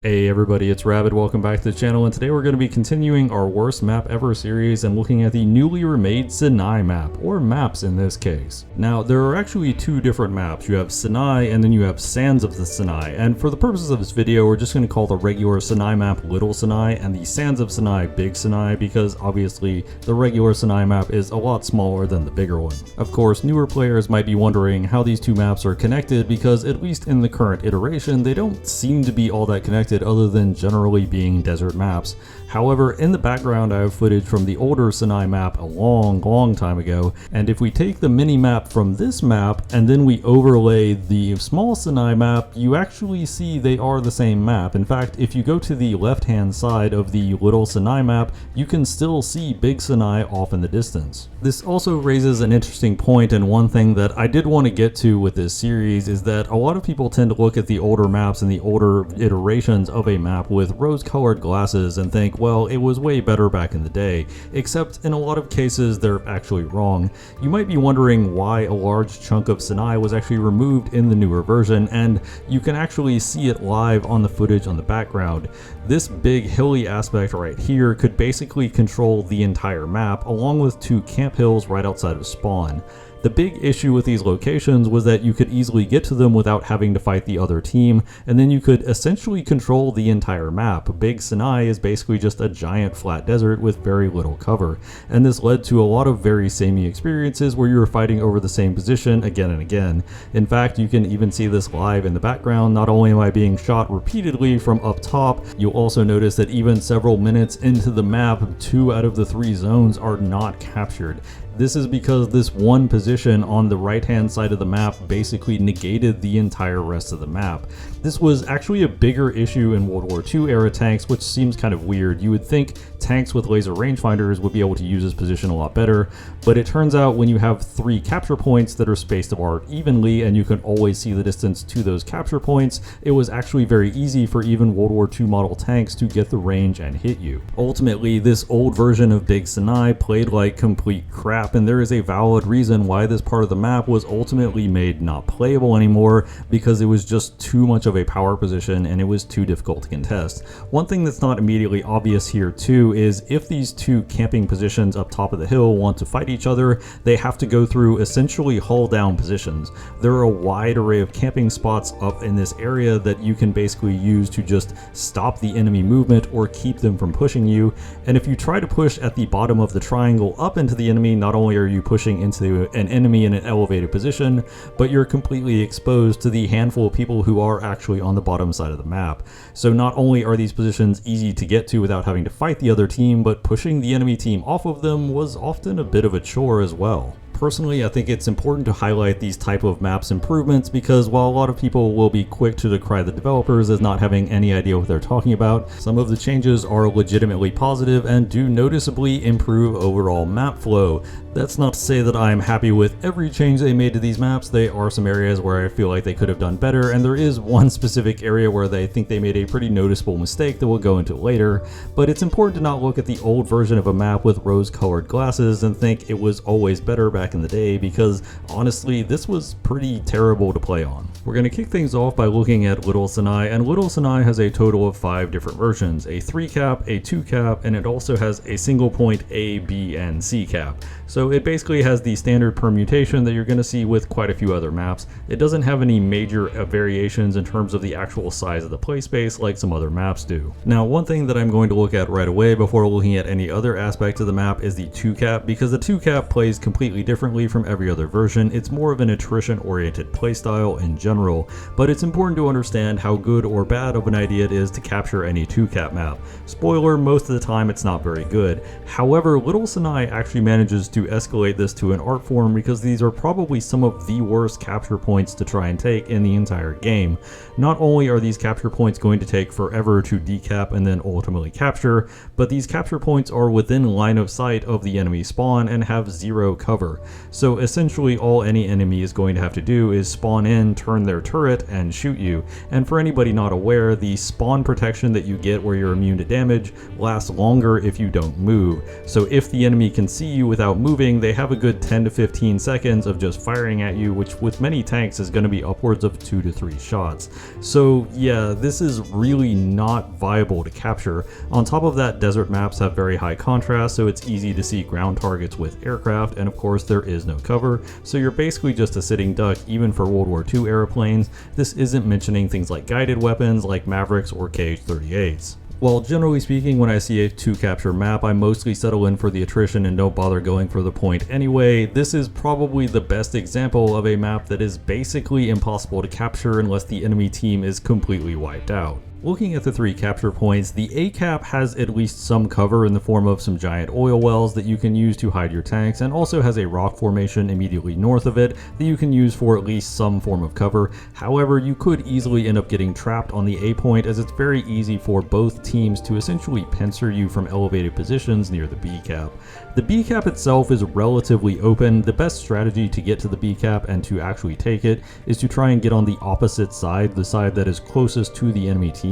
Hey everybody, it's Rabbit. Welcome back to the channel, and today we're going to be continuing our Worst Map Ever series and looking at the newly remade Sinai map, or maps in this case. Now, there are actually two different maps. You have Sinai and then you have Sands of the Sinai, and for the purposes of this video, we're just going to call the regular Sinai map Little Sinai and the Sands of Sinai Big Sinai, because obviously the regular Sinai map is a lot smaller than the bigger one. Of course, newer players might be wondering how these two maps are connected, because at least in the current iteration, they don't seem to be all that connected other than generally being desert maps. However, in the background I have footage from the older Sinai map a long time ago, and if we take the mini map from this map and then we overlay the small Sinai map, you actually see they are the same map. In fact, if you go to the left hand side of the little Sinai map, you can still see Big Sinai off in the distance. This also raises an interesting point, and one thing that I did want to get to with this series is that a lot of people tend to look at the older maps and the older iterations of a map with rose-colored glasses and think, well, it was way better back in the day, except in a lot of cases they're actually wrong. You might be wondering why a large chunk of Sinai was actually removed in the newer version, and you can actually see it live on the footage on the background. This big hilly aspect right here could basically control the entire map, along with two camp hills right outside of spawn. The big issue with these locations was that you could easily get to them without having to fight the other team, and then you could essentially control the entire map. Big Sinai is basically just a giant flat desert with very little cover, and this led to a lot of very samey experiences where you were fighting over the same position again and again. In fact, you can even see this live in the background. Not only am I being shot repeatedly from up top, you'll also notice that even several minutes into the map, 2 out of the 3 zones are not captured. This is because this one position on the right hand side of the map basically negated the entire rest of the map. This was actually a bigger issue in World War II era tanks, which seems kind of weird. You would think tanks with laser rangefinders would be able to use this position a lot better, but it turns out when you have 3 capture points that are spaced apart evenly and you can always see the distance to those capture points, it was actually very easy for even World War II model tanks to get the range and hit you. Ultimately, this old version of Big Sinai played like complete crap, and there is a valid reason why this part of the map was ultimately made not playable anymore, because it was just too much of a power position and it was too difficult to contest. One thing that's not immediately obvious here too is if these 2 camping positions up top of the hill want to fight each other, they have to go through essentially hull down positions. There are a wide array of camping spots up in this area that you can basically use to just stop the enemy movement or keep them from pushing you, and if you try to push at the bottom of the triangle up into the enemy, not only are you pushing into an enemy in an elevated position, but you're completely exposed to the handful of people who are actually on the bottom side of the map. So not only are these positions easy to get to without having to fight the other team, but pushing the enemy team off of them was often a bit of a chore as well. Personally, I think it's important to highlight these type of maps improvements, because while a lot of people will be quick to decry the developers as not having any idea what they're talking about, some of the changes are legitimately positive and do noticeably improve overall map flow. That's not to say that I'm happy with every change they made to these maps. There are some areas where I feel like they could have done better, and there is one specific area where they think they made a pretty noticeable mistake that we'll go into later, but it's important to not look at the old version of a map with rose-colored glasses and think it was always better back in the day, because honestly, this was pretty terrible to play on. We're going to kick things off by looking at Little Sinai, and Little Sinai has a total of 5 different versions: a 3 cap, a 2 cap, and it also has a single point A, B, and C cap. So it basically has the standard permutation that you're going to see with quite a few other maps. It doesn't have any major variations in terms of the actual size of the play space like some other maps do. Now, one thing that I'm going to look at right away before looking at any other aspect of the map is the 2 cap, because the 2 cap plays completely differently from every other version. It's more of an attrition-oriented playstyle in general, but it's important to understand how good or bad of an idea it is to capture any 2 cap map. Spoiler, most of the time it's not very good. However, Little Sinai actually manages to escalate this to an art form, because these are probably some of the worst capture points to try and take in the entire game. Not only are these capture points going to take forever to decap and then ultimately capture, but these capture points are within line of sight of the enemy spawn and have 0 cover. So essentially all any enemy is going to have to do is spawn in, turn turn their turret and shoot you. And for anybody not aware, the spawn protection that you get where you're immune to damage lasts longer if you don't move. So if the enemy can see you without moving, they have a good 10 to 15 seconds of just firing at you, which with many tanks is going to be upwards of 2 to 3 shots. So yeah, this is really not viable to capture. On top of that, desert maps have very high contrast, so it's easy to see ground targets with aircraft, and of course there is no cover, so you're basically just a sitting duck even for World War II era planes. This isn't mentioning things like guided weapons like Mavericks or KH-38s. Well, generally speaking, when I see a 2 capture map, I mostly settle in for the attrition and don't bother going for the point anyway. This is probably the best example of a map that is basically impossible to capture unless the enemy team is completely wiped out. Looking at the 3 capture points, the A cap has at least some cover in the form of some giant oil wells that you can use to hide your tanks, and also has a rock formation immediately north of it that you can use for at least some form of cover. However, you could easily end up getting trapped on the A point, as it's very easy for both teams to essentially pincer you from elevated positions near the B cap. The B cap itself is relatively open. The best strategy to get to the B cap and to actually take it is to try and get on the opposite side, the side that is closest to the enemy team,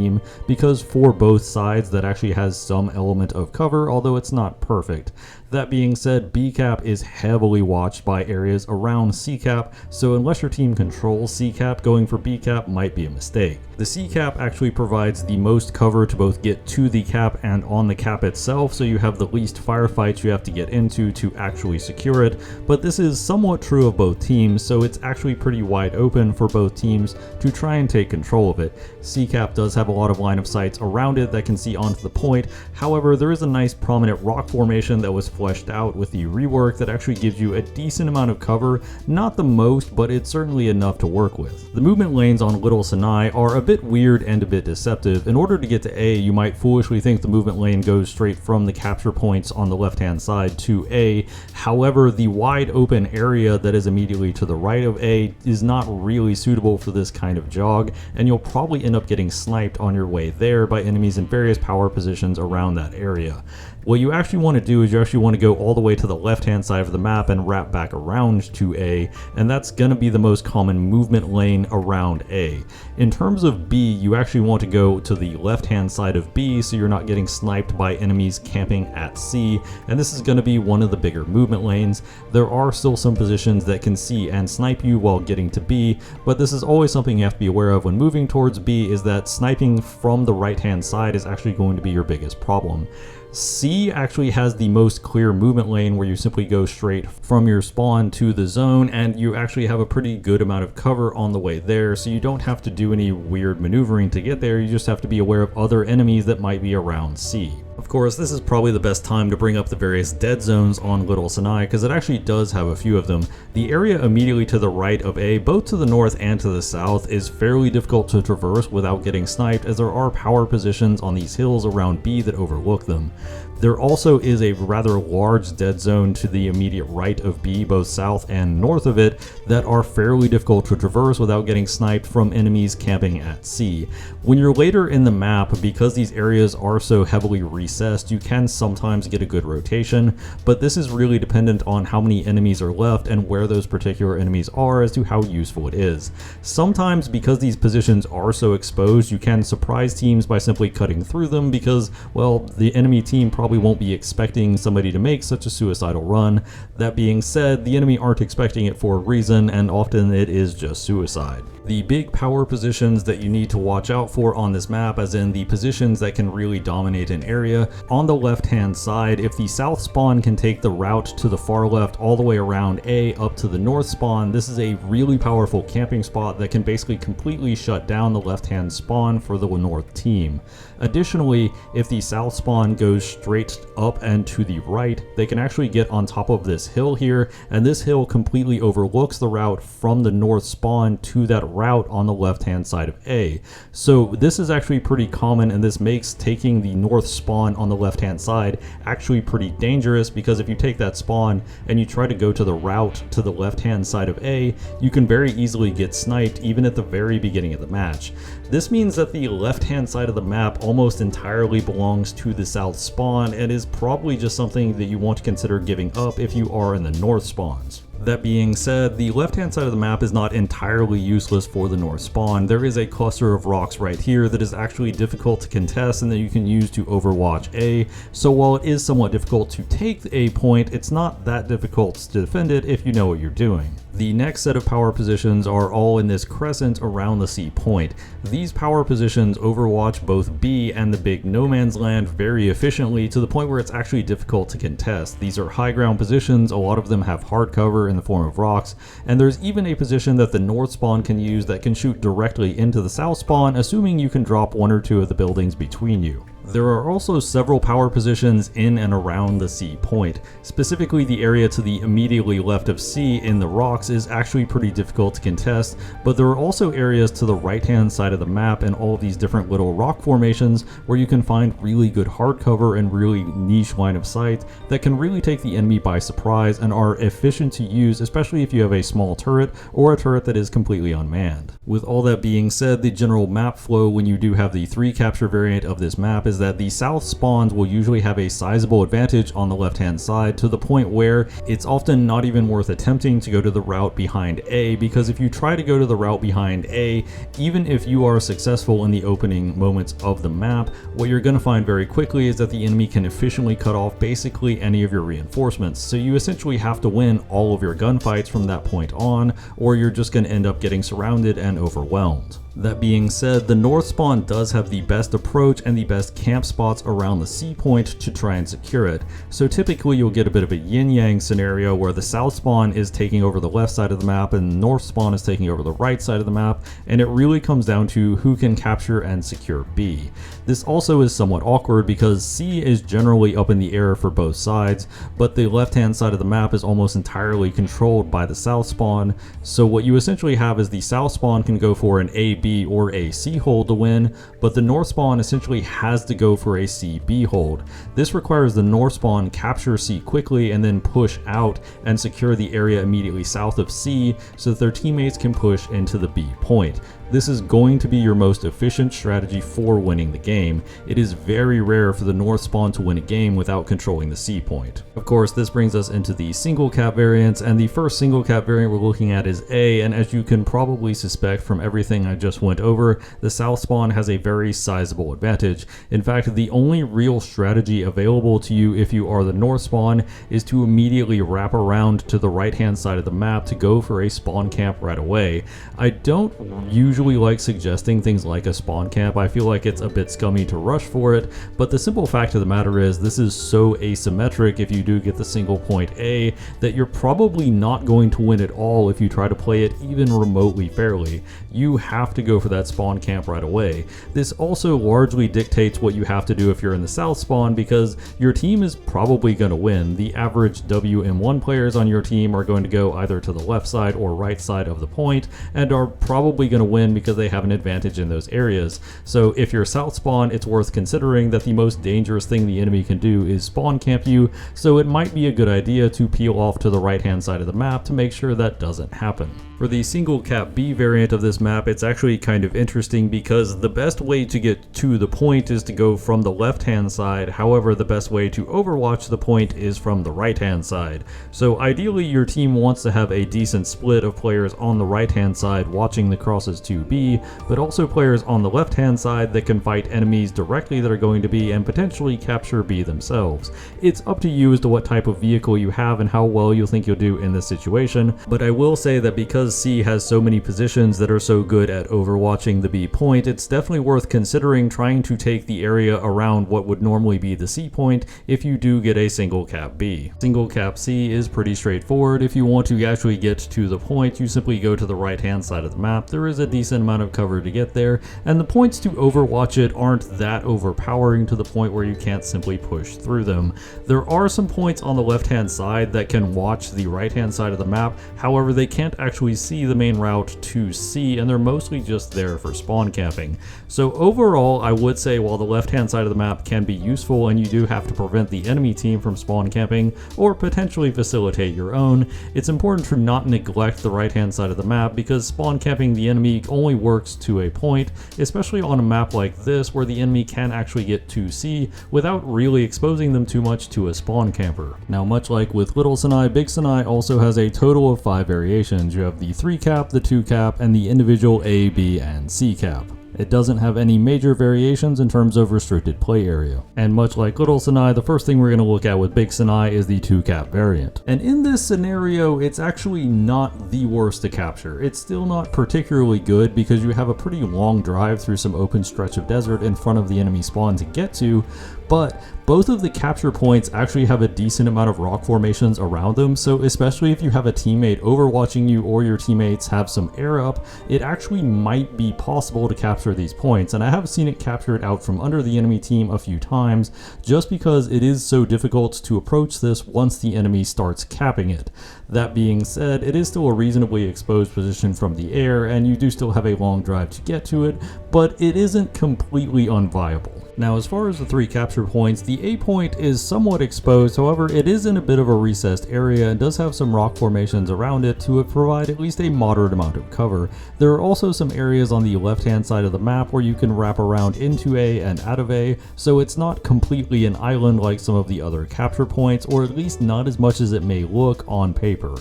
because for both sides that actually has some element of cover, although it's not perfect. That being said, B cap is heavily watched by areas around C cap, so unless your team controls C cap, going for B cap might be a mistake. The C cap actually provides the most cover to both get to the cap and on the cap itself, so you have the least firefights you have to get into to actually secure it, but this is somewhat true of both teams, so it's actually pretty wide open for both teams to try and take control of it. C cap does have a lot of line of sights around it that can see onto the point. However, there is a nice prominent rock formation that was fleshed out with the rework that actually gives you a decent amount of cover, not the most, but it's certainly enough to work with. The movement lanes on Little Sinai are a bit weird and a bit deceptive. In order to get to A, you might foolishly think the movement lane goes straight from the capture points on the left hand side to A. However, the wide open area that is immediately to the right of A is not really suitable for this kind of jog, and you'll probably end up getting sniped on your way there by enemies in various power positions around that area. What you actually want to do is you actually want to go all the way to the left hand side of the map and wrap back around to A, and that's going to be the most common movement lane around A. In terms of B, you actually want to go to the left hand side of B so you're not getting sniped by enemies camping at C, and this is going to be one of the bigger movement lanes. There are still some positions that can see and snipe you while getting to B, but this is always something you have to be aware of when moving towards B, is that sniping from the right hand side is actually going to be your biggest problem. C actually has the most clear movement lane where you simply go straight from your spawn to the zone, and you actually have a pretty good amount of cover on the way there, so you don't have to do any weird maneuvering to get there. You just have to be aware of other enemies that might be around C. Of course, this is probably the best time to bring up the various dead zones on Little Sinai, because it actually does have a few of them. The area immediately to the right of A, both to the north and to the south, is fairly difficult to traverse without getting sniped, as there are power positions on these hills around B that overlook them. There also is a rather large dead zone to the immediate right of B, both south and north of it, that are fairly difficult to traverse without getting sniped from enemies camping at C. When you're later in the map, because these areas are so heavily recessed, you can sometimes get a good rotation, but this is really dependent on how many enemies are left and where those particular enemies are as to how useful it is. Sometimes, because these positions are so exposed, you can surprise teams by simply cutting through them because, well, the enemy team probably won't be expecting somebody to make such a suicidal run. That being said, the enemy aren't expecting it for a reason, and often it is just suicide. The big power positions that you need to watch out for on this map, as in the positions that can really dominate an area, on the left hand side, if the south spawn can take the route to the far left all the way around A up to the north spawn, this is a really powerful camping spot that can basically completely shut down the left hand spawn for the north team. Additionally, if the south spawn goes straight up and to the right, they can actually get on top of this hill here, and this hill completely overlooks the route from the north spawn to that route on the left hand side of A. So this is actually pretty common, and this makes taking the north spawn on the left hand side actually pretty dangerous, because if you take that spawn and you try to go to the route to the left hand side of A, you can very easily get sniped even at the very beginning of the match. This means that the left hand side of the map almost entirely belongs to the south spawn, and is probably just something that you want to consider giving up if you are in the north spawns. That being said, the left-hand side of the map is not entirely useless for the north spawn. There is a cluster of rocks right here that is actually difficult to contest and that you can use to overwatch A. So while it is somewhat difficult to take a point, it's not that difficult to defend it if you know what you're doing. The next set of power positions are all in this crescent around the C point. These power positions overwatch both B and the big no man's land very efficiently to the point where it's actually difficult to contest. These are high ground positions, a lot of them have hard cover in the form of rocks, and there's even a position that the north spawn can use that can shoot directly into the south spawn, assuming you can drop one or two of the buildings between you. There are also several power positions in and around the C point. Specifically, the area to the immediately left of C in the rocks is actually pretty difficult to contest, but there are also areas to the right hand side of the map and all of these different little rock formations where you can find really good hard cover and really niche line of sight that can really take the enemy by surprise and are efficient to use, especially if you have a small turret or a turret that is completely unmanned. With all that being said, the general map flow when you do have the 3 capture variant of this map is that the south spawns will usually have a sizable advantage on the left hand side to the point where it's often not even worth attempting to go to the route behind A, because if you try to go to the route behind A, even if you are successful in the opening moments of the map, what you're going to find very quickly is that the enemy can efficiently cut off basically any of your reinforcements. So you essentially have to win all of your gunfights from that point on, or you're just going to end up getting surrounded and overwhelmed. That being said, the north spawn does have the best approach and the best camp spots around the C point to try and secure it. So typically you'll get a bit of a yin-yang scenario where the south spawn is taking over the left side of the map and the north spawn is taking over the right side of the map, and it really comes down to who can capture and secure B. This also is somewhat awkward because C is generally up in the air for both sides, but the left-hand side of the map is almost entirely controlled by the south spawn. So what you essentially have is the south spawn can go for an A-B or a C hold to win, but the north spawn essentially has to go for a C-B hold. This requires the north spawn capture C quickly and then push out and secure the area immediately south of C so that their teammates can push into the B point. This is going to be your most efficient strategy for winning the game. It is very rare for the north spawn to win a game without controlling the C point. Of course, this brings us into the single cap variants, and the first single cap variant we're looking at is A, and as you can probably suspect from everything I just went over, the south spawn has a very sizable advantage. In fact, the only real strategy available to you if you are the north spawn is to immediately wrap around to the right hand side of the map to go for a spawn camp right away. I don't usually like suggesting things like a spawn camp. I feel like it's a bit scummy to rush for it, but the simple fact of the matter is this is so asymmetric if you do get the single point A that you're probably not going to win at all if you try to play it even remotely fairly. You have to go for that spawn camp right away. This also largely dictates what you have to do if you're in the south spawn, because your team is probably going to win. The average WM1 players on your team are going to go either to the left side or right side of the point and are probably going to win because they have an advantage in those areas. So if you're south spawn, it's worth considering that the most dangerous thing the enemy can do is spawn camp you, so it might be a good idea to peel off to the right hand side of the map to make sure that doesn't happen. For the single cap B variant of this map, it's actually kind of interesting because the best way to get to the point is to go from the left hand side. However, the best way to overwatch the point is from the right hand side. So ideally your team wants to have a decent split of players on the right hand side watching the crosses to B, but also players on the left hand side that can fight enemies directly that are going to B and potentially capture B themselves. It's up to you as to what type of vehicle you have and how well you think you'll do in this situation, but I will say that because C has so many positions that are so good at overwatching the B point, it's definitely worth considering trying to take the area around what would normally be the C point if you do get a single cap B. Single cap C is pretty straightforward. If you want to actually get to the point, you simply go to the right hand side of the map. There is a decent amount of cover to get there, and the points to overwatch it aren't that overpowering to the point where you can't simply push through them. There are some points on the left hand side that can watch the right hand side of the map, however they can't actually see the main route to C, and they're mostly just there for spawn camping. So overall, I would say while the left hand side of the map can be useful and you do have to prevent the enemy team from spawn camping or potentially facilitate your own, it's important to not neglect the right hand side of the map, because spawn camping the enemy only works to a point, especially on a map like this where the enemy can actually get to C without really exposing them too much to a spawn camper. Now, much like with Little Sinai, Big Sinai also has a total of 5 variations. You have the 3 cap, the 2 cap, and the individual A, B, and C cap. It doesn't have any major variations in terms of restricted play area. And much like Little Sinai, the first thing we're going to look at with Big Sinai is the 2 cap variant. And in this scenario, it's actually not the worst to capture. It's still not particularly good because you have a pretty long drive through some open stretch of desert in front of the enemy spawn to get to, but both of the capture points actually have a decent amount of rock formations around them, so especially if you have a teammate overwatching you or your teammates have some air up, it actually might be possible to capture these points. And I have seen it captured out from under the enemy team a few times, just because it is so difficult to approach this once the enemy starts capping it. That being said, it is still a reasonably exposed position from the air, and you do still have a long drive to get to it, but it isn't completely unviable. Now, as far as the 3 capture points, the A point is somewhat exposed, however it is in a bit of a recessed area and does have some rock formations around it to provide at least a moderate amount of cover. There are also some areas on the left hand side of the map where you can wrap around into A and out of A, so it's not completely an island like some of the other capture points, or at least not as much as it may look on paper.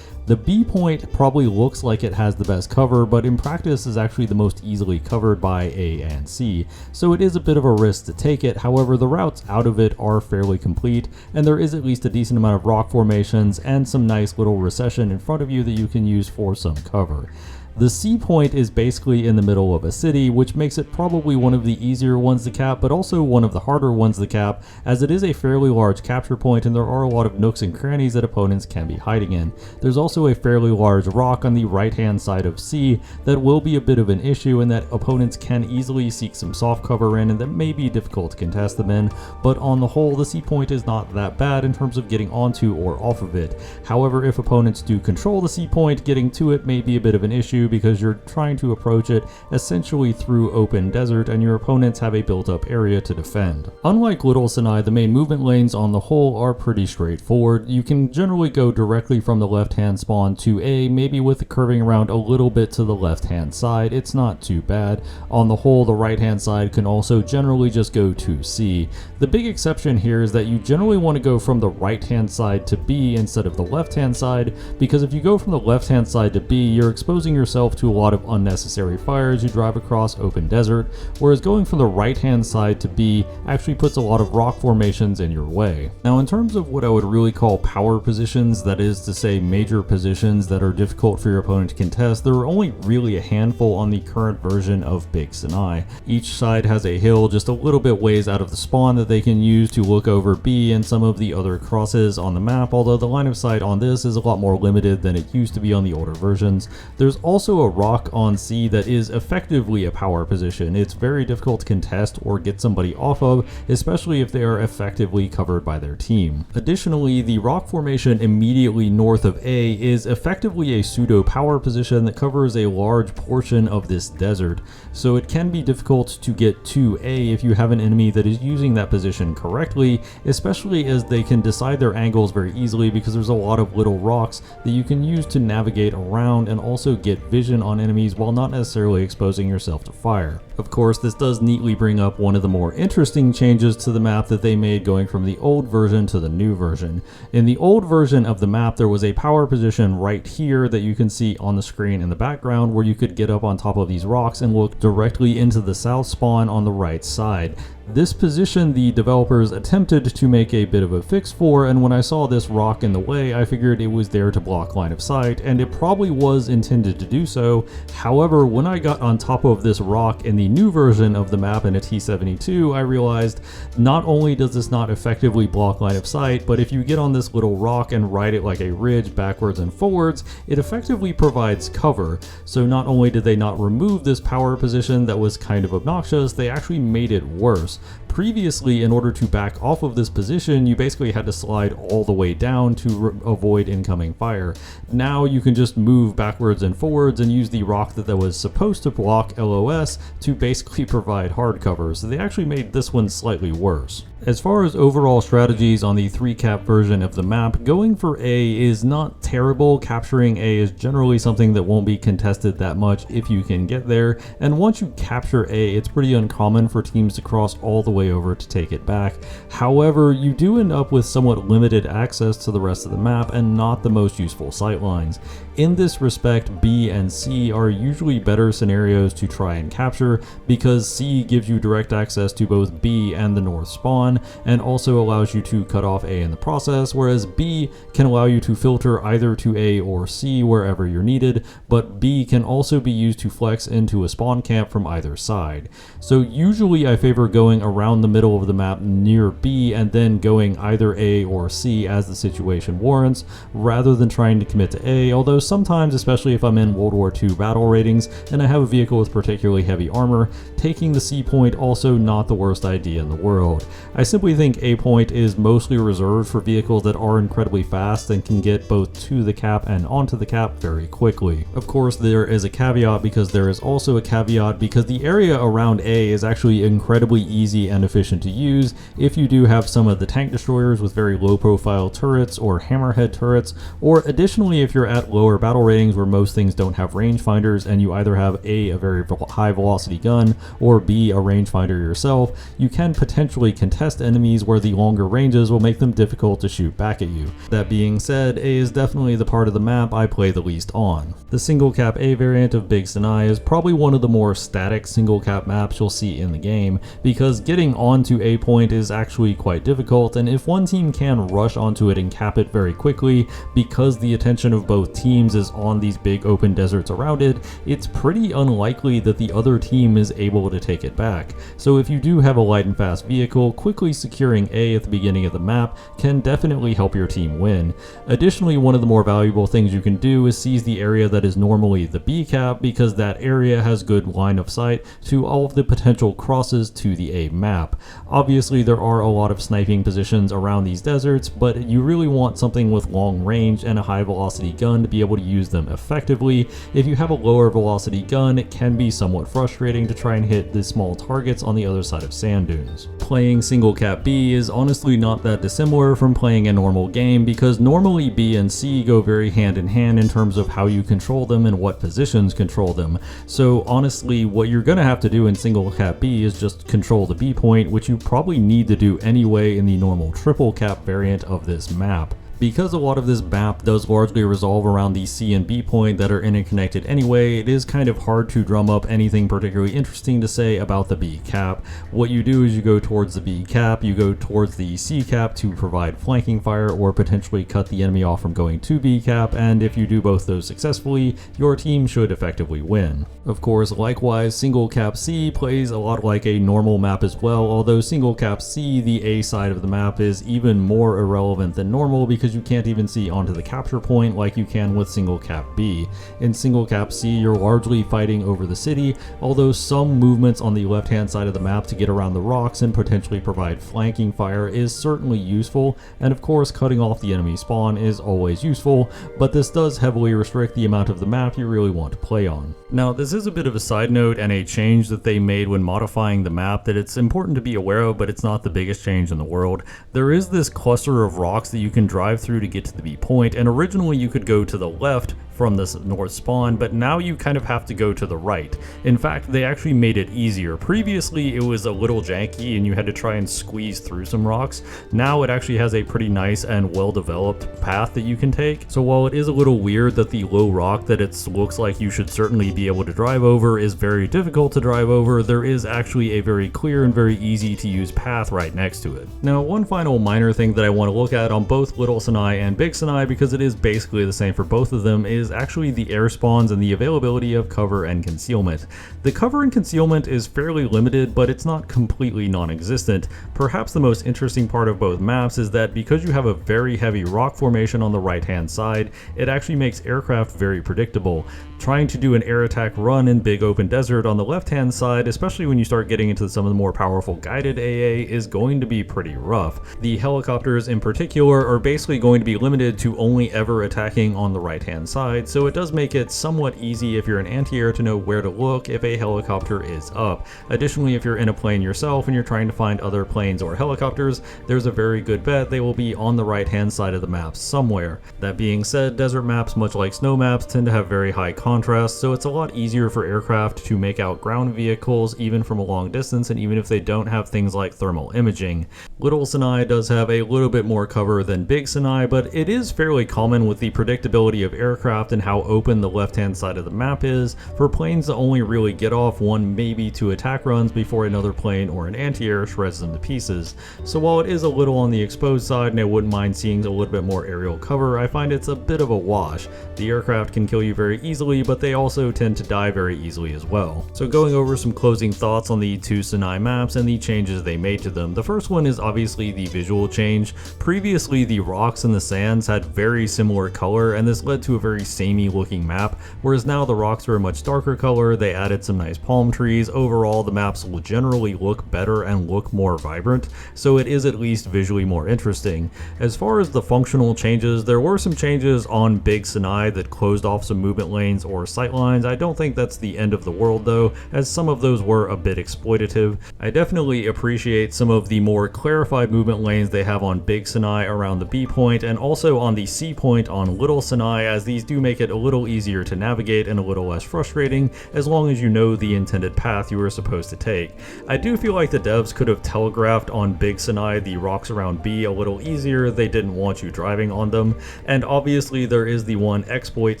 The B point probably looks like it has the best cover, but in practice is actually the most easily covered by A and C, so it is a bit of a risk to take it. However, the routes out of it are fairly complete, and there is at least a decent amount of rock formations and some nice little recession in front of you that you can use for some cover. The C point is basically in the middle of a city, which makes it probably one of the easier ones to cap, but also one of the harder ones to cap, as it is a fairly large capture point and there are a lot of nooks and crannies that opponents can be hiding in. There's also a fairly large rock on the right hand side of C that will be a bit of an issue, and that opponents can easily seek some soft cover in, and that may be difficult to contest them in, but on the whole the C point is not that bad in terms of getting onto or off of it. However, if opponents do control the C point, getting to it may be a bit of an issue because you're trying to approach it essentially through open desert and your opponents have a built-up area to defend. Unlike Little Sinai, the main movement lanes on the whole are pretty straightforward. You can generally go directly from the left-hand spawn to A, maybe with the curving around a little bit to the left-hand side. It's not too bad. On the whole, the right-hand side can also generally just go to C. The big exception here is that you generally want to go from the right-hand side to B instead of the left-hand side, because if you go from the left-hand side to B, you're exposing yourself to a lot of unnecessary fire as you drive across open desert, whereas going from the right hand side to B actually puts a lot of rock formations in your way. Now, in terms of what I would really call power positions, that is to say major positions that are difficult for your opponent to contest, there are only really a handful on the current version of Big Sinai. Each side has a hill just a little bit ways out of the spawn that they can use to look over B and some of the other crosses on the map, although the line of sight on this is a lot more limited than it used to be on the older versions. There's also a rock on C that is effectively a power position. It's very difficult to contest or get somebody off of, especially if they are effectively covered by their team. Additionally, the rock formation immediately north of A is effectively a pseudo power position that covers a large portion of this desert, so it can be difficult to get to A if you have an enemy that is using that position correctly, especially as they can decide their angles very easily because there's a lot of little rocks that you can use to navigate around and also get vision on enemies while not necessarily exposing yourself to fire. Of course, this does neatly bring up one of the more interesting changes to the map that they made going from the old version to the new version. In the old version of the map, there was a power position right here that you can see on the screen in the background where you could get up on top of these rocks and look directly into the south spawn on the right side. This position the developers attempted to make a bit of a fix for, and when I saw this rock in the way, I figured it was there to block line of sight, and it probably was intended to do so. However, when I got on top of this rock in the new version of the map in a T72, I realized not only does this not effectively block line of sight, but if you get on this little rock and ride it like a ridge backwards and forwards, it effectively provides cover. So not only did they not remove this power position that was kind of obnoxious, they actually made it worse. previously, in order to back off of this position, you basically had to slide all the way down to avoid incoming fire. Now you can just move backwards and forwards and use the rock that was supposed to block LOS to basically provide hard cover, so they actually made this one slightly worse. As far as overall strategies on the 3-cap version of the map, going for A is not terrible. Capturing A is generally something that won't be contested that much if you can get there, and once you capture A, it's pretty uncommon for teams to cross all the way over to take it back. However, you do end up with somewhat limited access to the rest of the map and not the most useful sightlines. In this respect, B and C are usually better scenarios to try and capture, because C gives you direct access to both B and the north spawn, and also allows you to cut off A in the process, whereas B can allow you to filter either to A or C wherever you're needed, but B can also be used to flex into a spawn camp from either side. So usually I favor going around the middle of the map near B and then going either A or C as the situation warrants, rather than trying to commit to A, although sometimes, especially if I'm in World War II battle ratings and I have a vehicle with particularly heavy armor, taking the C point also not the worst idea in the world. I simply think A point is mostly reserved for vehicles that are incredibly fast and can get both to the cap and onto the cap very quickly. Of course, there is a caveat, because there is also a caveat because the area around A is actually incredibly easy and efficient to use if you do have some of the tank destroyers with very low profile turrets or hammerhead turrets, or additionally if you're at lower battle ratings where most things don't have rangefinders and you either have A very high velocity gun, or B a rangefinder yourself, you can potentially contest enemies where the longer ranges will make them difficult to shoot back at you. That being said, A is definitely the part of the map I play the least on. The single cap A variant of Big Sinai is probably one of the more static single cap maps you'll see in the game, because getting onto A point is actually quite difficult, and if one team can rush onto it and cap it very quickly, because the attention of both teams is on these big open deserts around it, it's pretty unlikely that the other team is able to take it back. So if you do have a light and fast vehicle, quickly securing A at the beginning of the map can definitely help your team win. Additionally, one of the more valuable things you can do is seize the area that is normally the B cap, because that area has good line of sight to all of the potential crosses to the A map. Obviously, there are a lot of sniping positions around these deserts, but you really want something with long range and a high velocity gun to be able to use them effectively. If you have a lower velocity gun, it can be somewhat frustrating to try and hit the small targets on the other side of sand dunes. Playing single cap B is honestly not that dissimilar from playing a normal game, because normally B and C go very hand in hand in terms of how you control them and what positions control them. So honestly, what you're gonna have to do in single cap B is just control the B point, which you probably need to do anyway in the normal triple cap variant of this map. Because a lot of this map does largely resolve around the C and B point that are interconnected anyway, it is kind of hard to drum up anything particularly interesting to say about the B cap. What you do is you go towards the B cap, you go towards the C cap to provide flanking fire or potentially cut the enemy off from going to B cap, and if you do both those successfully, your team should effectively win. Of course, likewise, single cap C plays a lot like a normal map as well, although single cap C, the A side of the map, is even more irrelevant than normal because you can't even see onto the capture point like you can with single cap B. In single cap C, you're largely fighting over the city, although some movements on the left hand side of the map to get around the rocks and potentially provide flanking fire is certainly useful, and of course cutting off the enemy spawn is always useful, but this does heavily restrict the amount of the map you really want to play on. Now, this is a bit of a side note and a change that they made when modifying the map that it's important to be aware of, but it's not the biggest change in the world. There is this cluster of rocks that you can drive through to get to the B point, and originally you could go to the left from this north spawn, but now you kind of have to go to the right. In fact, they actually made it easier. Previously, it was a little janky and you had to try and squeeze through some rocks. Now it actually has a pretty nice and well-developed path that you can take. So while it is a little weird that the low rock that it looks like you should certainly be able to drive over is very difficult to drive over, there is actually a very clear and very easy to use path right next to it. Now, one final minor thing that I want to look at on both little Sinai and Big Sinai, because it is basically the same for both of them, is actually the air spawns and the availability of cover and concealment. The cover and concealment is fairly limited, but it's not completely non-existent. Perhaps the most interesting part of both maps is that because you have a very heavy rock formation on the right hand side, it actually makes aircraft very predictable. Trying to do an air attack run in big open desert on the left hand side, especially when you start getting into some of the more powerful guided AA, is going to be pretty rough. The helicopters in particular are basically going to be limited to only ever attacking on the right hand side, so it does make it somewhat easy if you're an anti-air to know where to look if a helicopter is up. Additionally, if you're in a plane yourself and you're trying to find other planes or helicopters, there's a very good bet they will be on the right hand side of the map somewhere. That being said, desert maps, much like snow maps, tend to have very high contrast, so it's a lot easier for aircraft to make out ground vehicles even from a long distance, and even if they don't have things like thermal imaging. Little Sinai does have a little bit more cover than Big Sinai, but it is fairly common with the predictability of aircraft and how open the left hand side of the map is for planes to only really get off one, maybe two attack runs before another plane or an anti-air shreds them to pieces. So while it is a little on the exposed side and I wouldn't mind seeing a little bit more aerial cover, I find it's a bit of a wash. The aircraft can kill you very easily, but they also tend to die very easily as well. So going over some closing thoughts on the two Sinai maps and the changes they made to them. The first one is obviously the visual change. Previously, the rocks and the sands had very similar color, and this led to a very samey looking map, whereas now the rocks are a much darker color. They added some nice palm trees. Overall, the maps will generally look better and look more vibrant, so it is at least visually more interesting. As far as the functional changes, there were some changes on Big Sinai that closed off some movement lanes or sight lines. I don't think that's the end of the world though, as some of those were a bit exploitative. I definitely appreciate some of the more clarified movement lanes they have on Big Sinai around the B point and also on the C point on Little Sinai, as these do make it a little easier to navigate and a little less frustrating as long as you know the intended path you were supposed to take. I do feel like the devs could have telegraphed on Big Sinai the rocks around B a little easier. They didn't want you driving on them, and obviously there is the one exploit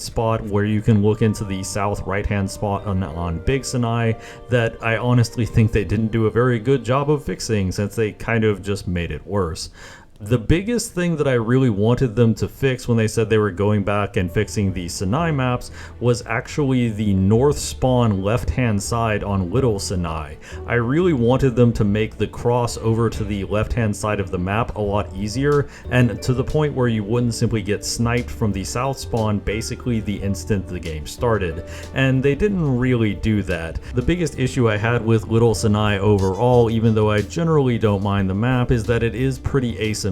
spot where you can look into the south right hand spot on Big Sinai that I honestly think they didn't do a very good job of fixing, since they kind of just made it worse. The biggest thing that I really wanted them to fix when they said they were going back and fixing the Sinai maps was actually the north spawn left hand side on Little Sinai. I really wanted them to make the cross over to the left hand side of the map a lot easier, and to the point where you wouldn't simply get sniped from the south spawn basically the instant the game started, and they didn't really do that. The biggest issue I had with Little Sinai overall, even though I generally don't mind the map, is that it is pretty asymmetric,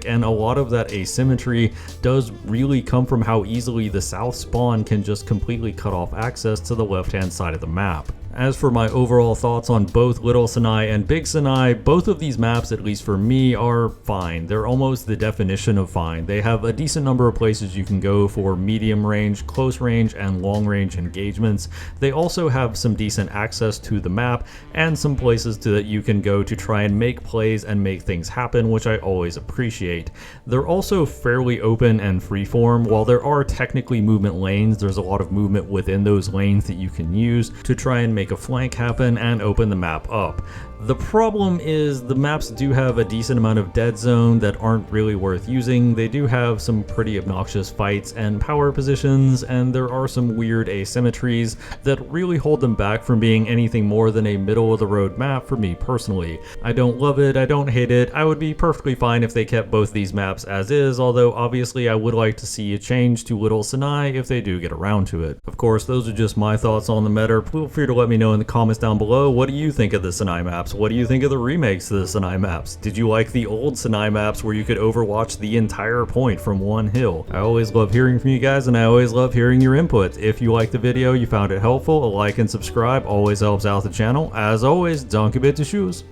and a lot of that asymmetry does really come from how easily the south spawn can just completely cut off access to the left hand side of the map. As for my overall thoughts on both Little Sinai and Big Sinai, both of these maps, at least for me, are fine. They're almost the definition of fine. They have a decent number of places you can go for medium range, close range, and long range engagements. They also have some decent access to the map and some places that you can go to try and make plays and make things happen, which I always appreciate. They're also fairly open and freeform. While there are technically movement lanes, there's a lot of movement within those lanes that you can use to try and make a flank happen and open the map up. The problem is the maps do have a decent amount of dead zone that aren't really worth using. They do have some pretty obnoxious fights and power positions, and there are some weird asymmetries that really hold them back from being anything more than a middle of the road map for me personally. I don't love it, I don't hate it. I would be perfectly fine if they kept both these maps as is, although obviously I would like to see a change to Little Sinai if they do get around to it. Of course, those are just my thoughts on the matter. Feel free to let me know in the comments down below. What do you think of the Sinai maps? What do you think of the remakes to the Sinai maps? Did you like the old Sinai maps where you could overwatch the entire point from one hill? I always love hearing from you guys, and I always love hearing your input. If you liked the video, you found it helpful, a like and subscribe always helps out the channel. As always, danke bitte, tschüss.